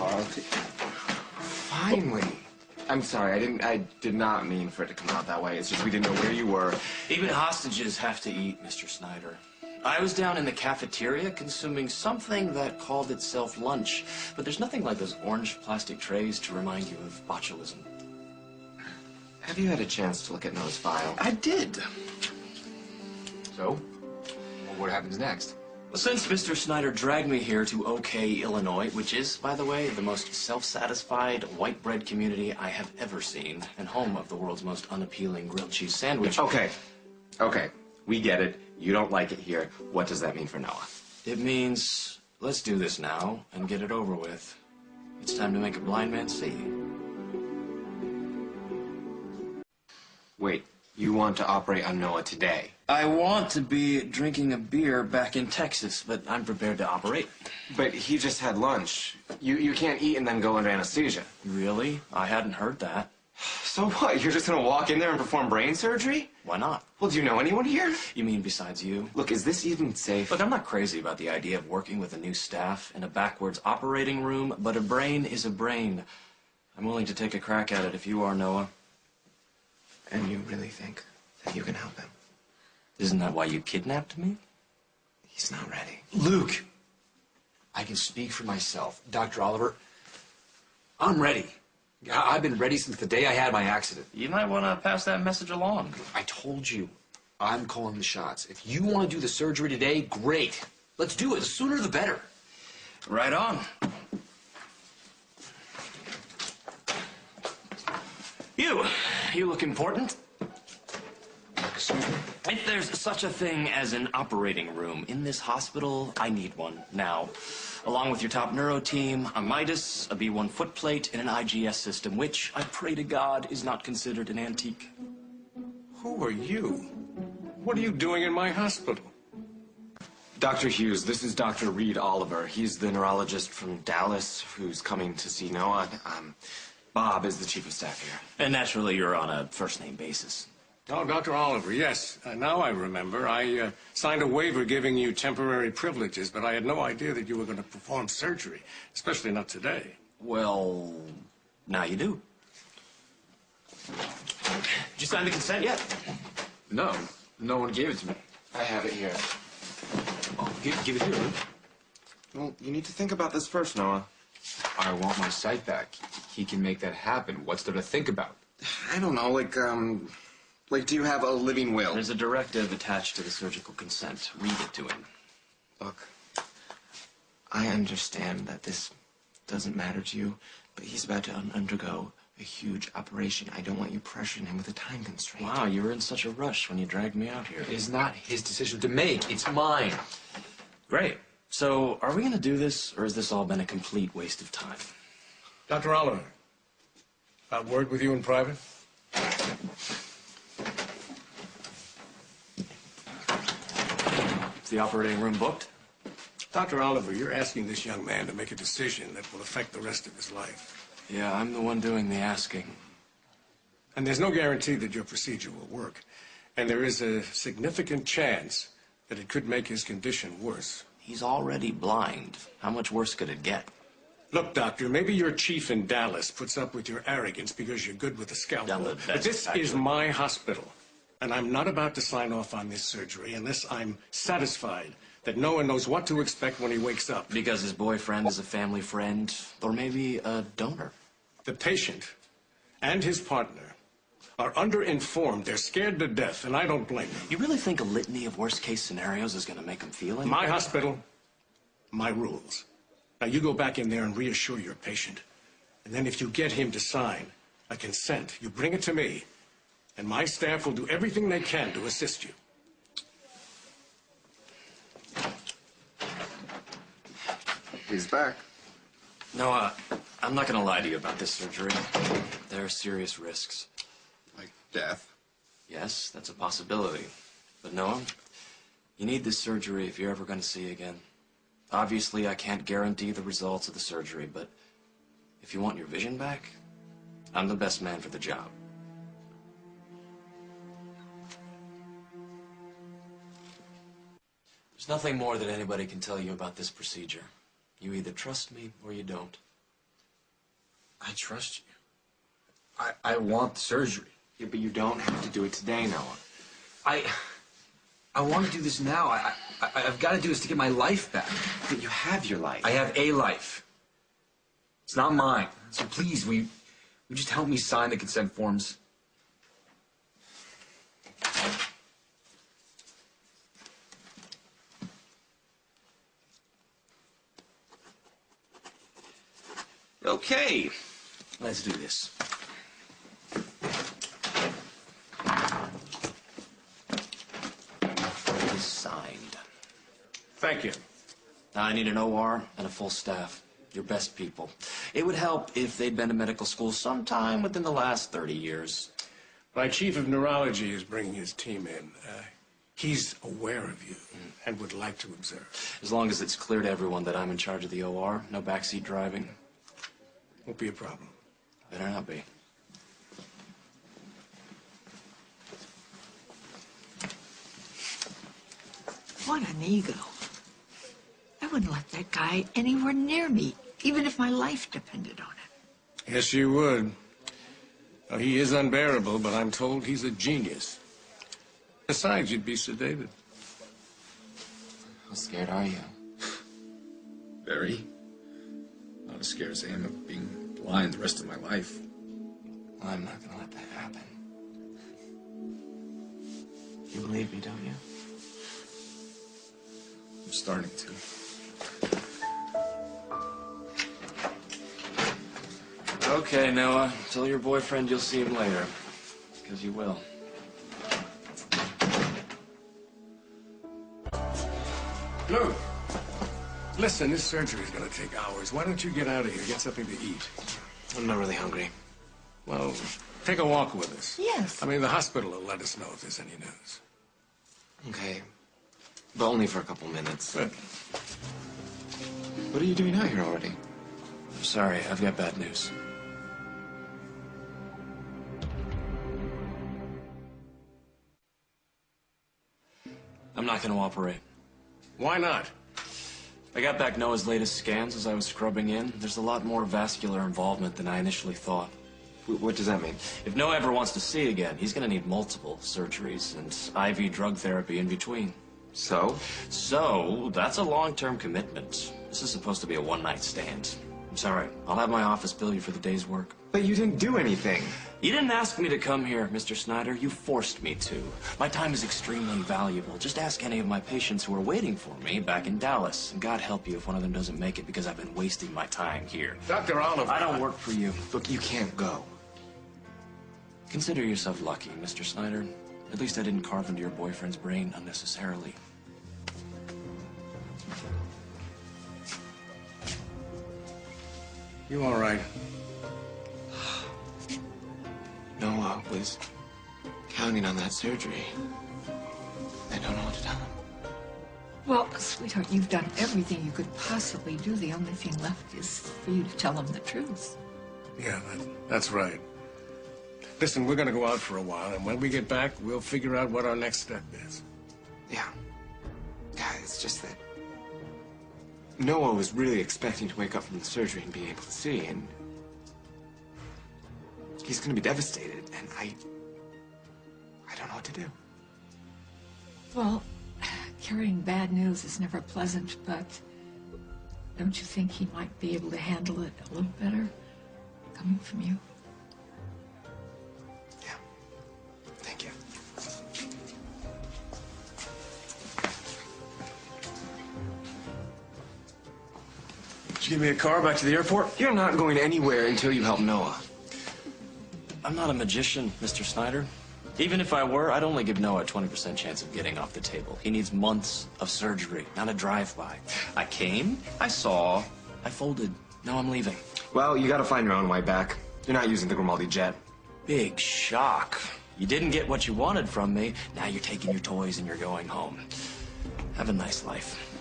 Carl. Finally. I'm sorry, I did not mean for it to come out that way. It's just we didn't know where you were. Even hostages have to eat, Mr. Snyder. I was down in the cafeteria consuming something that called itself lunch. But there's nothing like those orange plastic trays to remind you of botulism. Have you had a chance to look at Noah's file? I did. So, what happens next? Well, since Mr. Snyder dragged me here to OK, Illinois, which is, by the way, the most self-satisfied white bread community I have ever seen, and home of the world's most unappealing grilled cheese sandwich. Okay. We get it. You don't like it here. What does that mean for Noah? It means, let's do this now and get it over with. It's time to make a blind man see. Wait, you want to operate on Noah today? I want to be drinking a beer back in Texas, but I'm prepared to operate. But he just had lunch. You can't eat and then go under anesthesia. Really? I hadn't heard that. So what? You're just gonna walk in there and perform brain surgery? Why not? Well, do you know anyone here? You mean besides you? Look, is this even safe? Look, I'm not crazy about the idea of working with a new staff in a backwards operating room, but a brain is a brain. I'm willing to take a crack at it if you are, Noah. And you really think that you can help him? Isn't that why you kidnapped me? He's not ready. Luke, I can speak for myself. Dr. Oliver, I'm ready. I've been ready since the day I had my accident. You might want to pass that message along. I told you, I'm calling the shots. If you want to do the surgery today, great. Let's do it. The sooner the better. Right on. You look important. Excuse me? If there's such a thing as an operating room in this hospital, I need one now. Along with your top neuro team, a Midas, a B1 foot plate, and an IGS system, which, I pray to God, is not considered an antique. Who are you? What are you doing in my hospital? Dr. Hughes, this is Dr. Reid Oliver. He's the neurologist from Dallas who's coming to see Noah. Bob is the chief of staff here. And naturally, you're on a first-name basis. Oh, Dr. Oliver, yes. Now I remember. I signed a waiver giving you temporary privileges, but I had no idea that you were going to perform surgery, especially not today. Well, now you do. Did you sign the consent yet? No, no one gave it to me. I have it here. Oh, give it here, Luke. Well, you need to think about this first, Noah. I want my sight back. He can make that happen. What's there to think about? I don't know, like, do you have a living will? There's a directive attached to the surgical consent. Read it to him. Look, I understand that this doesn't matter to you, but he's about to undergo a huge operation. I don't want you pressuring him with a time constraint. Wow, you were in such a rush when you dragged me out here. It is not his decision to make. It's mine. Great. So, are we going to do this, or has this all been a complete waste of time? Dr. Oliver, a word with you in private? Is the operating room booked? Dr. Oliver, you're asking this young man to make a decision that will affect the rest of his life. Yeah, I'm the one doing the asking. And there's no guarantee that your procedure will work. And there is a significant chance that it could make his condition worse. He's already blind. How much worse could it get? Look, Doctor, maybe your chief in Dallas puts up with your arrogance because you're good with a scalpel. But this is my hospital, and I'm not about to sign off on this surgery unless I'm satisfied that no one knows what to expect when he wakes up. Because his boyfriend is a family friend, or maybe a donor. The patient and his partner are underinformed. They're scared to death, and I don't blame them. You really think a litany of worst-case scenarios is going to make them feel any My better? hospital, my rules. Now, you go back in there and reassure your patient. And then if you get him to sign a consent, you bring it to me, and my staff will do everything they can to assist you. He's back. No, I'm not going to lie to you about this surgery. There are serious risks. Like death? Yes, that's a possibility. But Noah, you need this surgery if you're ever going to see again. Obviously, I can't guarantee the results of the surgery, but if you want your vision back, I'm the best man for the job. There's nothing more that anybody can tell you about this procedure. You either trust me or you don't. I trust you. I want the surgery. Yeah, but you don't have to do it today, Noah. I want to do this now. I've got to do this to get my life back. But you have your life. I have a life. It's not mine. So please, will you just help me sign the consent forms? Okay, let's do this. It is signed. Thank you. Now, I need an OR and a full staff. Your best people. It would help if they'd been to medical school sometime within the last 30 years. My chief of neurology is bringing his team in. He's aware of you and would like to observe. As long as it's clear to everyone that I'm in charge of the OR, no backseat driving. Won't be a problem. Better not be. What an ego. I wouldn't let that guy anywhere near me, even if my life depended on it. Yes, you would. Well, he is unbearable, but I'm told he's a genius. Besides, you'd be sedated. How scared are you? Very. Not as scared as I am of being blind the rest of my life. I'm not gonna let that happen. You believe me, don't you? I'm starting to. Okay, Noah. Tell your boyfriend you'll see him later. Because you will. Luke, listen, this surgery's gonna take hours. Why don't you get out of here, get something to eat? I'm not really hungry. Well, take a walk with us. Yes. I mean, the hospital will let us know if there's any news. Okay. But only for a couple minutes. Good. What are you doing out here already? I'm sorry, I've got bad news. I'm not going to operate. Why not? I got back Noah's latest scans as I was scrubbing in. There's a lot more vascular involvement than I initially thought. What does that mean? If Noah ever wants to see again, he's going to need multiple surgeries and IV drug therapy in between. So? So, that's a long-term commitment. This is supposed to be a one-night stand. I'm sorry. I'll have my office bill you for the day's work. But you didn't do anything. You didn't ask me to come here, Mr. Snyder. You forced me to. My time is extremely valuable. Just ask any of my patients who are waiting for me back in Dallas. And God help you if one of them doesn't make it because I've been wasting my time here. Dr. Oliver. I don't work for you. Look, you can't go. Consider yourself lucky, Mr. Snyder. At least I didn't carve into your boyfriend's brain unnecessarily. You all right? Noah was counting on that surgery. I don't know what to tell him. Well, sweetheart, you've done everything you could possibly do. The only thing left is for you to tell him the truth. Yeah, that's right. Listen, we're gonna go out for a while, and when we get back, we'll figure out what our next step is. Yeah. Yeah, it's just that Noah was really expecting to wake up from the surgery and be able to see, and he's gonna be devastated, and I don't know what to do. Well, carrying bad news is never pleasant, but don't you think he might be able to handle it a little better coming from you? Yeah. Thank you. Did you give me a car back to the airport? You're not going anywhere until you help Noah. I'm not a magician, Mr. Snyder. Even if I were, I'd only give Noah a 20% chance of getting off the table. He needs months of surgery, not a drive-by. I came, I saw, I folded. Now I'm leaving. Well, you gotta find your own way back. You're not using the Grimaldi jet. Big shock. You didn't get what you wanted from me. Now you're taking your toys and you're going home. Have a nice life.